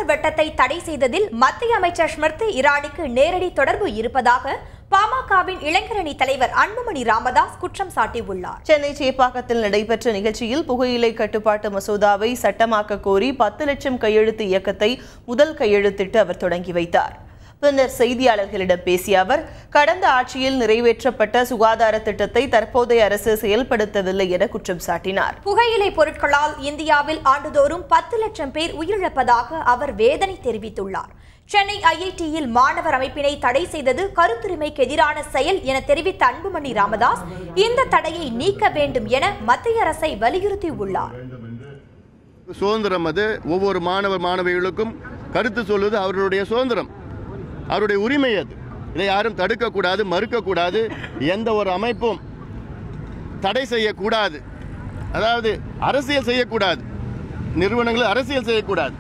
ஆளுநர் வட்டத்தை தடை செய்ததில் மத்திய அமைச்சர் ஸ்மிருதி இரானிக்கு நேரடி தொடர்பு இருப்பதாக பாமகவின் இளைஞரணி தலைவர் அன்புமணி ராமதாஸ் குற்றம் சாட்டியுள்ளார். சென்னை சேப்பாக்கத்தில் நடைபெற்ற நிகழ்ச்சியில் புகையிலை கட்டுப்பாட்டு மசோதாவை சட்டமாக்க கோரி 10 லட்சம் கையெழுத்து இயக்கத்தை முதல் கையெழுத்திட்டு அவர் தொடங்கி வைத்தார். பின்னர் செய்தியாளர்களிடம் பேசிய அவர், கடந்த ஆட்சியில் நிறைவேற்றப்பட்ட சுகாதார திட்டத்தை தற்போதைய அரசு செயல்படுத்தவில்லை என குற்றம் சாட்டினார். புகையிலை பொருட்களால் இந்தியாவில் ஆண்டுதோறும் 10 லட்சம் பேர் உயிரிழப்பதாக அவர் வேதனை தெரிவித்துள்ளார். சென்னை ஐஐடியில் மாணவர் அமைப்பினை தடை செய்தது கருத்துரிமைக்கு எதிரான செயல் என தெரிவித்த அன்புமணி ராமதாஸ் இந்த தடையை நீக்க வேண்டும் என மத்திய அரசை வலியுறுத்தியுள்ளார். சுதந்திரம் அது. ஒவ்வொரு மாணவர்களுக்கும் கருத்து சொல்வது அவர்களுடைய சுதந்திரம், அவருடைய உரிமை. அது இதை யாரும் தடுக்கக்கூடாது, மறுக்கக்கூடாது. எந்த ஒரு அமைப்பும் தடை செய்யக்கூடாது. அதாவது அரசியல் செய்யக்கூடாது, நிறுவனங்கள் அரசியல் செய்யக்கூடாது.